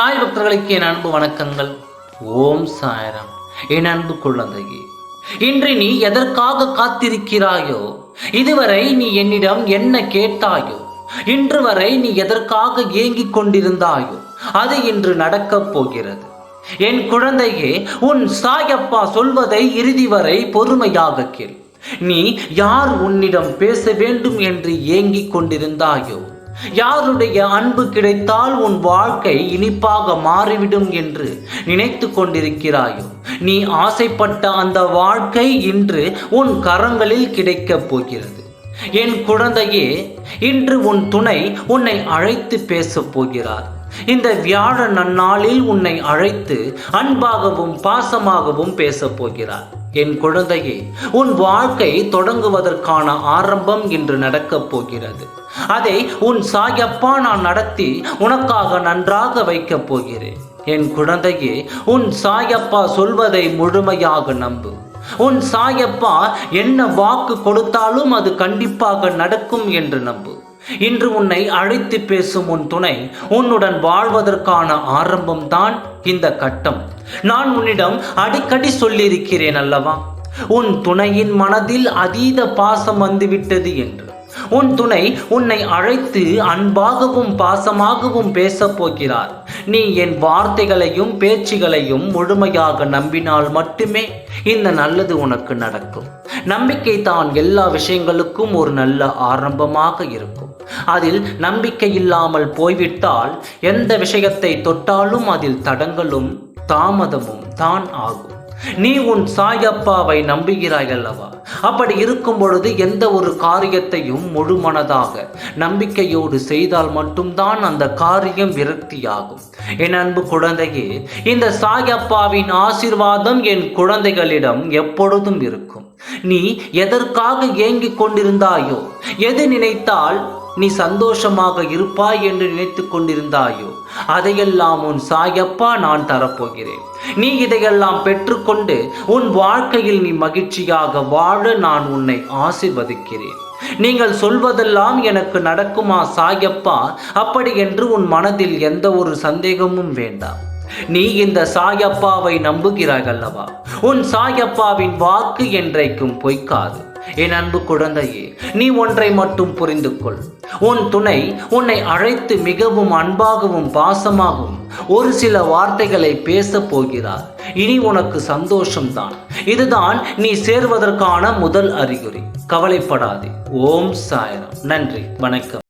சாய் பக்தர்களுக்கு என் அன்பு வணக்கங்கள். ஓம் சாய்ராம். என் அன்பு குழந்தையே, இன்று நீ எதற்காக காத்திருக்கிறாயோ, இதுவரை நீ என்னிடம் என்ன கேட்டாயோ, இன்று வரை நீ எதற்காக ஏங்கிக் கொண்டிருந்தாயோ, அது இன்று நடக்கப் போகிறது. என் குழந்தையே, உன் சாயப்பா சொல்வதை இறுதி வரை பொறுமையாக கேள். நீ யார் உன்னிடம் பேச வேண்டும் என்று ஏங்கிக் கொண்டிருந்தாயோ, யாருடைய அன்பு கிடைத்தால் உன் வாழ்க்கை இனிப்பாக மாறிவிடும் என்று நினைத்து கொண்டிருக்கிறாயோ, நீ ஆசைப்பட்ட அந்த வாழ்க்கை இன்று உன் கரங்களில் கிடைக்கப் போகிறது. என் குழந்தையே, இன்று உன் துணை உன்னை அழைத்து பேசப் போகிறார். இந்த வியாழ நன்னாளில் உன்னை அழைத்து அன்பாகவும் பாசமாகவும் பேசப் போகிறார். என் குழந்தையே, உன் வாழ்க்கை தொடங்குவதற்கான ஆரம்பம் இன்று நடக்கப் போகிறது. அதை உன் சாயப்பா நான் நடத்தி உனக்காக நன்றாக வைக்கப் போகிறேன். என் குழந்தையே, உன் சாயப்பா சொல்வதை முழுமையாக நம்பு. உன் சாயப்பா என்ன வாக்கு கொடுத்தாலும் அது கண்டிப்பாக நடக்கும் என்று நம்பு. இன்று உன்னை அழைத்து பேசும் உன் துணை உன்னுடன் வாழ்வதற்கான ஆரம்பம்தான் இந்த கட்டம். நான் உன்னிடம் அடிக்கடி சொல்லியிருக்கிறேன் அல்லவா, உன் துணையின் மனதில் அதீத பாசம் வந்துவிட்டது என்று. உன் துணை உன்னை அழைத்து அன்பாகவும் பாசமாகவும் பேசப் போகிறார். நீ என் வார்த்தைகளையும் பேச்சுகளையும் முழுமையாக நம்பினால் மட்டுமே இந்த நல்லது உனக்கு நடக்கும். நம்பிக்கை தான் எல்லா விஷயங்களுக்கும் ஒரு நல்ல ஆரம்பமாக இருக்கும். அதில் நம்பிக்கை இல்லாமல் போய்விட்டால் எந்த விஷயத்தை தொட்டாலும் அதில் தடங்களும் தாமதமும் தான் ஆகும். நீ உன் சாயப்பாவை நம்புகிறாய் அல்லவா? அப்படி இருக்கும் பொழுது எந்த ஒரு காரியத்தையும் முழுமனதாக நம்பிக்கையோடு செய்தால் மட்டும்தான் அந்த காரியம் விரக்தியாகும். என் அன்பு குழந்தையே, இந்த சாயப்பாவின் ஆசீர்வாதம் என் குழந்தைகளிடம் எப்பொழுதும் இருக்கும். நீ எதற்காக ஏங்கிக் கொண்டிருந்தாயோ, எது நினைத்தால் நீ சந்தோஷமாக இருப்பாய் என்று நினைத்து கொண்டிருந்தாயோ, அதையெல்லாம் உன் சாயப்பா நான் தரப்போகிறேன். நீ இதையெல்லாம் பெற்றுக்கொண்டு உன் வாழ்க்கையில் நீ மகிழ்ச்சியாக வாழ நான் உன்னை ஆசீர்வதிக்கிறேன். நீங்கள் சொல்வதெல்லாம் எனக்கு நடக்குமா சாயப்பா? அப்படி என்று உன் மனதில் எந்த ஒரு சந்தேகமும் வேண்டாம். நீ இந்த சாயப்பாவை நம்புகிறாய் அல்லவா? உன் சாயப்பாவின் வாக்கு என்றைக்கும் பொய்க்காது. என் அன்பு குழந்தையே, நீ ஒன்றை மட்டும் புரிந்து கொள். உன் துணை உன்னை அழைத்து மிகவும் அன்பாகவும் பாசமாகவும் ஒரு சில வார்த்தைகளை பேச போகிறார். இனி உனக்கு சந்தோஷம்தான். இதுதான் நீ சேர்வதற்கான முதல் அறிகுறி. கவலைப்படாதே. ஓம் சாய்ராம். நன்றி, வணக்கம்.